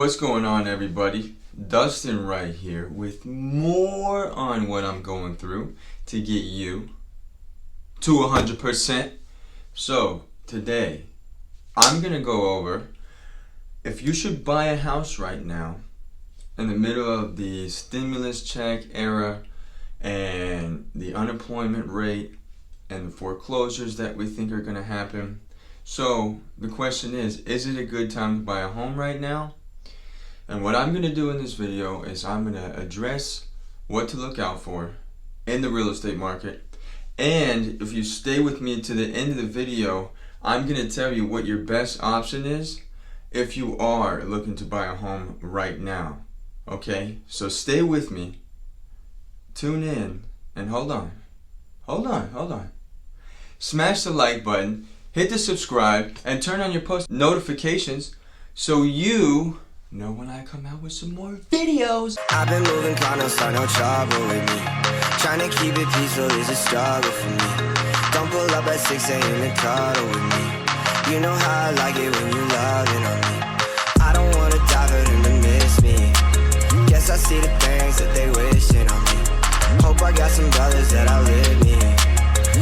What's going on, everybody? Dustin right here with more on what I'm going through to get you to 100%. So today I'm gonna go over if you should buy a house right now in the middle of the stimulus check era and the unemployment rate and the foreclosures that we think are gonna happen. So the question is it a good time to buy a home right now? And what I'm going to do in this video is I'm going to address what to look out for in the real estate market. And if you stay with me to the end of the video, I'm going to tell you what your best option is if you are looking to buy a home right now. Okay? So stay with me, tune in, and hold on. Smash the like button, hit the subscribe, and turn on your post notifications so you know when I come out with some more videos. I've been moving, kinda start no trouble with me. Trying to keep it peaceful is a struggle for me. Don't pull up at 6 a.m. and cuddle with me. You know how I like it when you loving on me. I don't wanna die for them to miss me. Guess I see the things that they wishing on me. Hope I got some brothers that outlive me.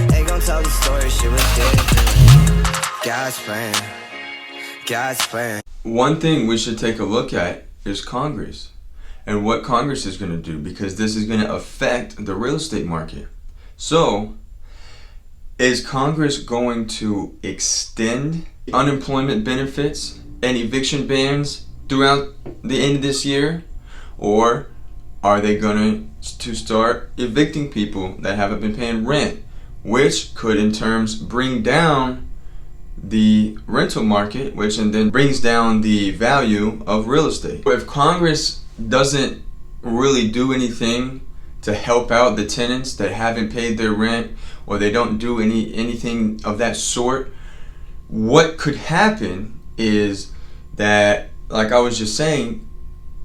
They gon' tell the story, shit was different. God's plan. One thing we should take a look at is Congress and what Congress is going to do, because this is going to affect the real estate market. So, is Congress going to extend unemployment benefits and eviction bans throughout the end of this year? Or are they going to start evicting people that haven't been paying rent, which could in terms bring down the rental market, which and then brings down the value of real estate? If Congress doesn't really do anything to help out the tenants that haven't paid their rent, or they don't do anything of that sort, what could happen is that, like I was just saying,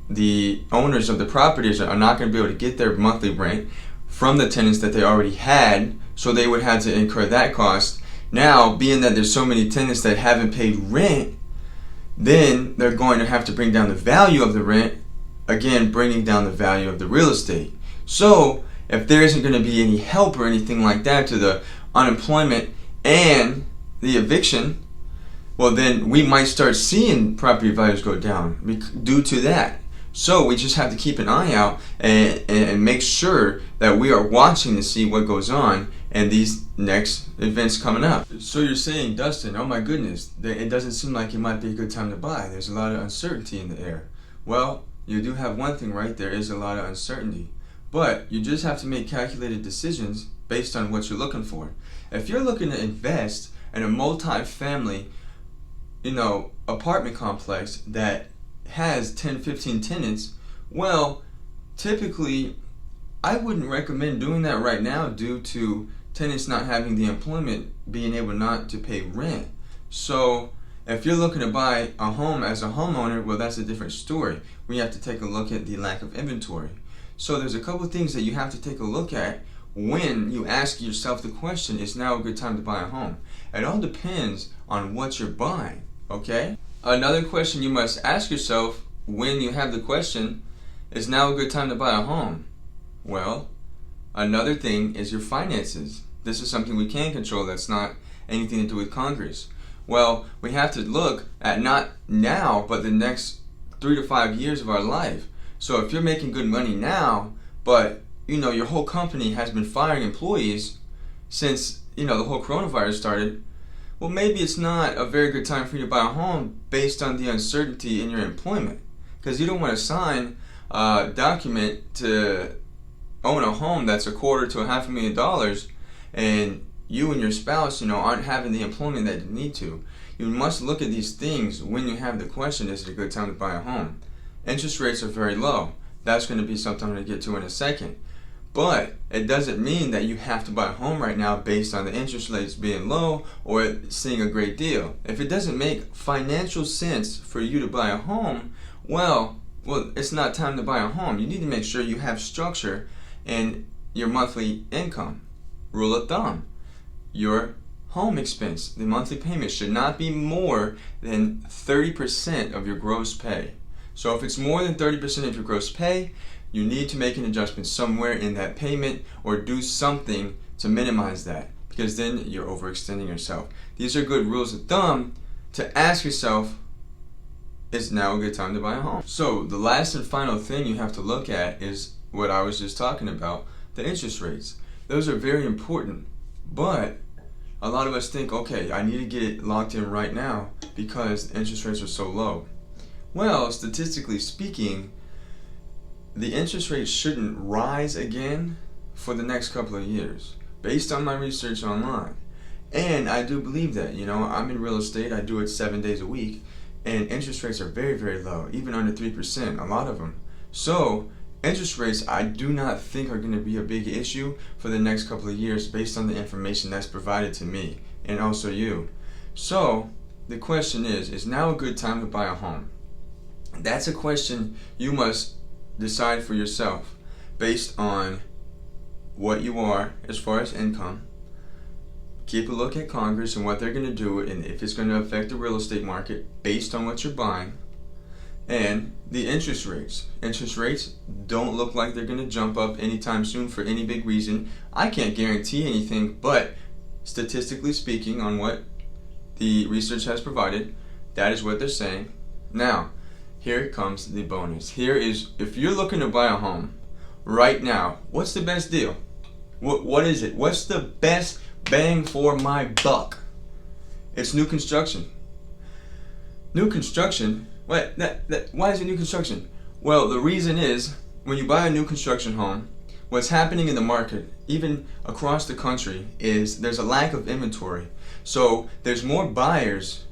the owners of the properties are not going to be able to get their monthly rent from the tenants that they already had, so they would have to incur that cost. Now, being that there's so many tenants that haven't paid rent, then they're going to have to bring down the value of the rent, again bringing down the value of the real estate. So if there isn't going to be any help or anything like that to the unemployment and the eviction, well, then we might start seeing property values go down due to that. So we just have to keep an eye out and make sure that we are watching to see what goes on and these next events coming up. So you're saying, Dustin, oh my goodness, it doesn't seem like it might be a good time to buy. There's a lot of uncertainty in the air. Well, you do have one thing right, there is a lot of uncertainty. But you just have to make calculated decisions based on what you're looking for. If you're looking to invest in a multi-family, apartment complex that has 10, 15 tenants, well, typically I wouldn't recommend doing that right now due to tenants not having the employment, being able not to pay rent. So if you're looking to buy a home as a homeowner, well, that's a different story. We have to take a look at the lack of inventory. So there's a couple things that you have to take a look at when you ask yourself the question, is now a good time to buy a home? It all depends on what you're buying, okay? Another question you must ask yourself when you have the question, is now a good time to buy a home? Well, another thing is your finances. This is something we can control that's not anything to do with Congress. Well, we have to look at not now, but the next 3 to 5 years of our life. So if you're making good money now, but your whole company has been firing employees since the whole coronavirus started, well, maybe it's not a very good time for you to buy a home based on the uncertainty in your employment, because you don't want to sign a document to own a home that's $250,000 to $500,000 and you and your spouse aren't having the employment that you need to. You must look at these things when you have the question, is it a good time to buy a home? Interest rates are very low. That's going to be something I'm going to get to in a second. But it doesn't mean that you have to buy a home right now based on the interest rates being low or seeing a great deal. If it doesn't make financial sense for you to buy a home, well, it's not time to buy a home. You need to make sure you have structure in your monthly income. Rule of thumb, your home expense, the monthly payment should not be more than 30% of your gross pay. So if it's more than 30% of your gross pay, you need to make an adjustment somewhere in that payment or do something to minimize that, because then you're overextending yourself. These are good rules of thumb to ask yourself, is now a good time to buy a home? So the last and final thing you have to look at is what I was just talking about, the interest rates. Those are very important, but a lot of us think, okay, I need to get it locked in right now because the interest rates are so low. Well, statistically speaking, the interest rates shouldn't rise again for the next couple of years, based on my research online. And I do believe that, I'm in real estate, I do it 7 days a week, and interest rates are very, very low, even under 3%, a lot of them. So, interest rates I do not think are going to be a big issue for the next couple of years based on the information that's provided to me, and also you. So, the question is now a good time to buy a home? That's a question you must decide for yourself based on what you are as far as income. Keep a look at Congress and what they're going to do and if it's going to affect the real estate market based on what you're buying. And the interest rates. Interest rates don't look like they're going to jump up anytime soon for any big reason. I can't guarantee anything, but statistically speaking, on what the research has provided, that is what they're saying. Now, here comes the bonus. Here is, if you're looking to buy a home right now, what's the best deal? What is it? What's the best bang for my buck? It's new construction. New construction? Why is it new construction? Well, the reason is, when you buy a new construction home, what's happening in the market, even across the country, is there's a lack of inventory. So there's more buyers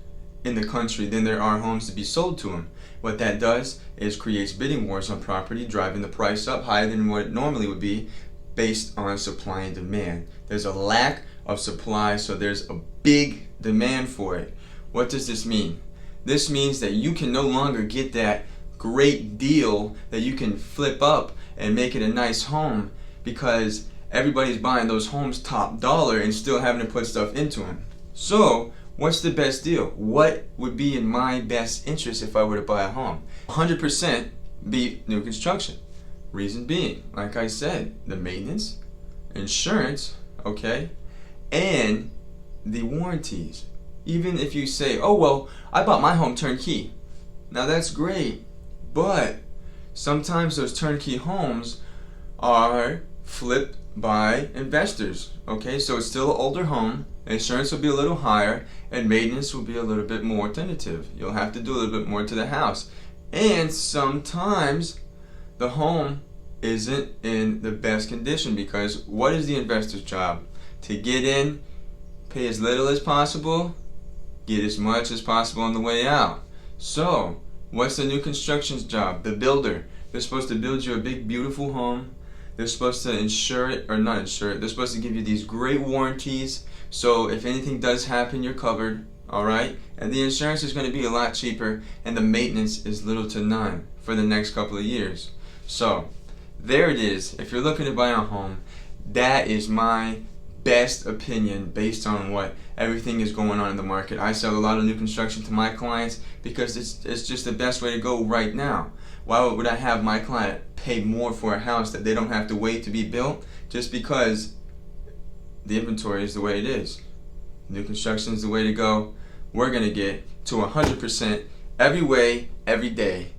in the country than there are homes to be sold to them. What that does is creates bidding wars on property, driving the price up higher than what it normally would be based on supply and demand. There's a lack of supply, so there's a big demand for it. What does this mean? This means that you can no longer get that great deal that you can flip up and make it a nice home because everybody's buying those homes top dollar and still having to put stuff into them. So, what's the best deal? What would be in my best interest if I were to buy a home? 100% be new construction. Reason being, like I said, the maintenance, insurance, okay, and the warranties. Even if you say, oh well, I bought my home turnkey. Now that's great, but sometimes those turnkey homes are flipped by investors, okay? So it's still an older home, insurance will be a little higher, and maintenance will be a little bit more tentative. You'll have to do a little bit more to the house. And sometimes the home isn't in the best condition because what is the investor's job? To get in, pay as little as possible, get as much as possible on the way out. So, what's the new construction's job? The builder. They're supposed to build you a big, beautiful home. They're supposed to insure it, or not insure it. They're supposed to give you these great warranties. So, if anything does happen, you're covered. Alright? And the insurance is going to be a lot cheaper, and the maintenance is little to none for the next couple of years. So, there it is. If you're looking to buy a home, that is my best opinion based on what everything is going on in the market. I sell a lot of new construction to my clients because it's just the best way to go right now. Why would I have my client pay more for a house that they don't have to wait to be built just because the inventory is the way it is? New construction is the way to go. We're going to get to 100% every way, every day.